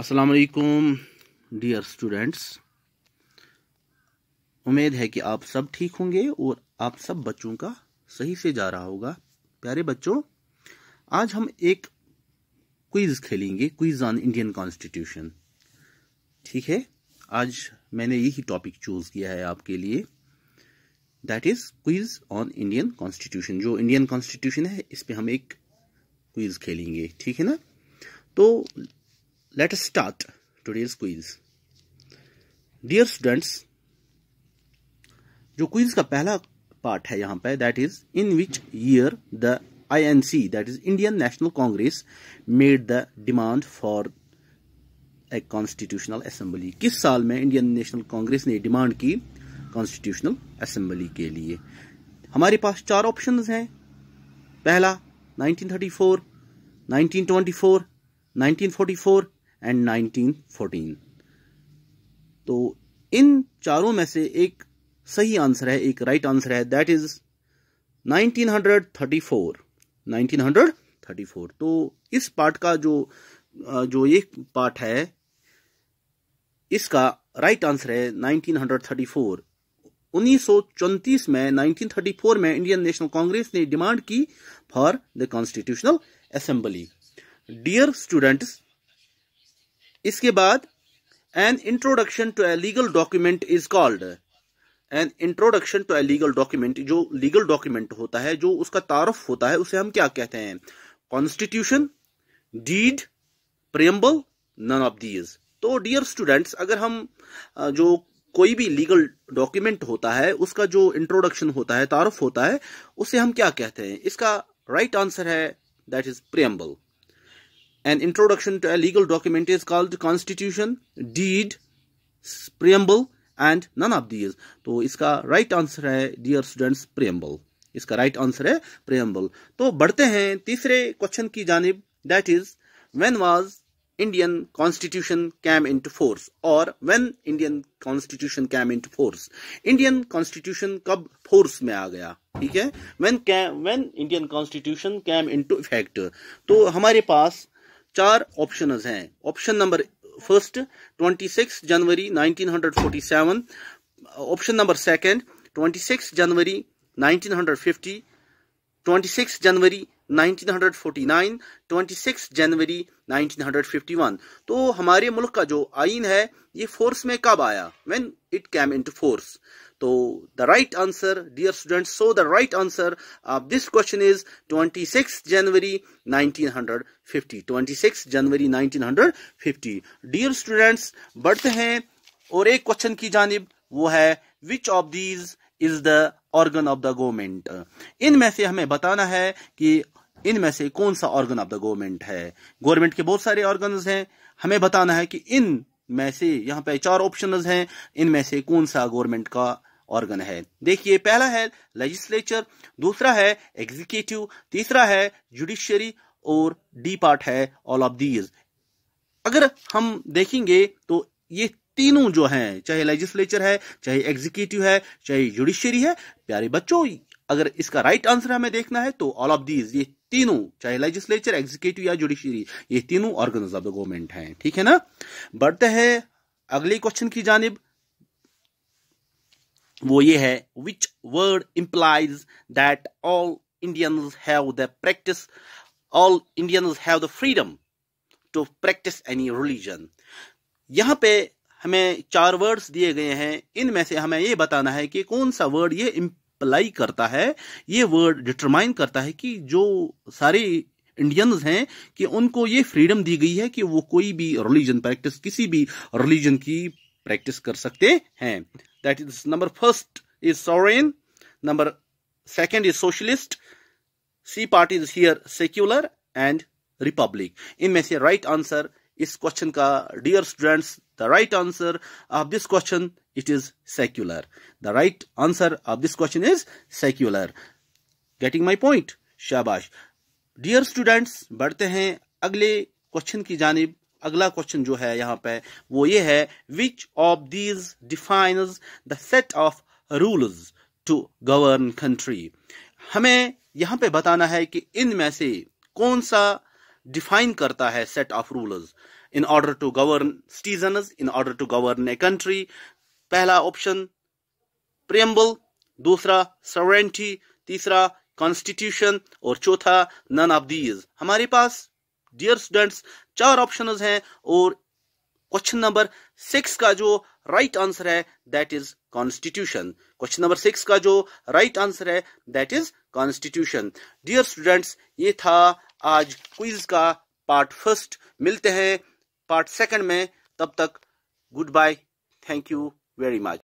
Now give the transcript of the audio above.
अस्सलाम वालेकुम dear students. उम्मीद है कि आप सब ठीक होंगे और आप सब बच्चों का सही से जा रहा होगा। प्यारे बच्चों, आज हम एक क्विज खेलेंगे, क्विज ऑन इंडियन कॉन्स्टिट्यूशन। ठीक है, आज मैंने यही टॉपिक चूज किया है आपके लिए, that is quiz on Indian constitution. जो इंडियन कॉन्स्टिट्यूशन है इस पे हम एक क्विज खेलेंगे, ठीक है ना। तो let us start today's quiz. Dear students, जो क्विज का पहला पार्ट है यहाँ पे, that is in which year the INC, that is Indian National Congress, made the demand for a constitutional assembly. किस साल में इंडियन नेशनल कांग्रेस ने डिमांड की कॉन्स्टिट्यूशनल असेंबली के लिए? हमारे पास चार ऑप्शंस हैं। पहला 1934, 1924, 1944 एंड 1914। तो इन चारों में से एक सही आंसर है, एक राइट आंसर है, दैट इज 1934। 1934। तो इस पार्ट का जो ये पार्ट है इसका राइट आंसर है 1934। 1934 में 1934 में इंडियन नेशनल कांग्रेस ने डिमांड की for the constitutional assembly. Dear students, इसके बाद an introduction to a legal document is called. An introduction to a legal document, जो लीगल डॉक्यूमेंट होता है, जो उसका तारुफ होता है, उसे हम क्या कहते हैं? Constitution, deed, preamble, none of these. तो डियर स्टूडेंट्स, अगर हम जो कोई भी लीगल डॉक्यूमेंट होता है उसका जो इंट्रोडक्शन होता है, तारुफ होता है, उसे हम क्या कहते हैं? इसका राइट आंसर है that is preamble. An introduction to a legal document is called constitution, deed, preamble and none of these. तो इसका राइट आंसर है डियर स्टूडेंट्स प्रियम्बल। इसका राइट आंसर है प्रियम्बल। तो बढ़ते हैं तीसरे क्वेश्चन की जानिब, that is when was Indian constitution came into force, और when Indian constitution came into force. Indian constitution कब फोर्स में आ गया? ठीक है, when Indian constitution came into effect. तो हमारे पास चार ऑप्शंस हैं। ऑप्शन नंबर फर्स्ट 26 जनवरी 1947, ऑप्शन नंबर सेकंड 26 जनवरी 1950, 26 जनवरी 1949, 26 जनवरी 1951। तो हमारे मुल्क का जो आइन है ये फोर्स में कब आया? When it came into force. तो the right answer dear students, so the right answer of this question is 26 January 1950। 26 January 1950। Dear students, बढ़ते हैं और एक क्वेश्चन की जानिब, वो है which of these is the organ of the government. इनमें से हमें बताना है कि इनमें से कौन सा ऑर्गन ऑफ द गवर्नमेंट है। गवर्नमेंट के बहुत सारे ऑर्गन्स हैं, हमें बताना है कि इन में से, यहाँ पे चार ऑप्शंस हैं, इनमें से कौन सा गवर्नमेंट का ऑर्गन है। देखिए, पहला है लेजिस्लेचर, दूसरा है एग्जीक्यूटिव, तीसरा है जुडिशियरी और डी पार्ट है ऑल ऑफ दीज। अगर हम देखेंगे तो ये तीनों जो हैं, चाहे लेजिस्लेचर है, चाहे एग्जीक्यूटिव है, चाहे जुडिशियरी है, प्यारे बच्चों, अगर इसका राइट आंसर हमें देखना है तो ऑल ऑफ दीज, ये तीनों, चाहे लेजिस्लेचर, एग्जीक्यूटिव या जुडिशियरी, ये तीनों ऑर्गन्स ऑफ द गवर्नमेंट हैं। ठीक है ना। बढ़ते हैं अगले क्वेश्चन की जानिब, वो ये है which word implies that all Indians have the practice, all Indians have the freedom to practice any religion. यहां पे हमें चार वर्ड्स दिए गए हैं, इनमें से हमें ये बताना है कि कौन सा वर्ड ये इंप्लाई करता है, ये वर्ड डिटरमाइन करता है कि जो सारे इंडियंस हैं कि उनको ये फ्रीडम दी गई है कि वो कोई भी रिलीजन प्रैक्टिस, किसी भी रिलीजन की प्रैक्टिस कर सकते हैं। That is number first is sovereign, number second is socialist, C part is here secular and republic. इनमें से राइट आंसर इस क्वेश्चन का, dear students, the right answer of this question it is secular. The right answer of this question is secular. Getting my point? शाबाश। डियर students, बढ़ते हैं अगले question की जानिब। अगला क्वेश्चन जो है यहाँ पे वो ये है which of these defines the set of rules to govern country. हमें यहाँ पे बताना है कि इनमें से कौन सा डिफाइन करता है set of rules in order to govern citizens, in order to govern a country. पहला ऑप्शन प्रियम्बल, दूसरा सॉवरेनिटी, तीसरा कॉन्स्टिट्यूशन और चौथा नन ऑफ दीज। हमारे पास डियर स्टूडेंट्स 4 ऑप्शंस हैं और क्वेश्चन नंबर 6 का जो राइट आंसर है that is constitution. Question number 6 का जो राइट आंसर है that is constitution. Dear students, ये था आज क्विज का पार्ट 1। मिलते हैं पार्ट 2 में, तब तक good bye, thank you very much.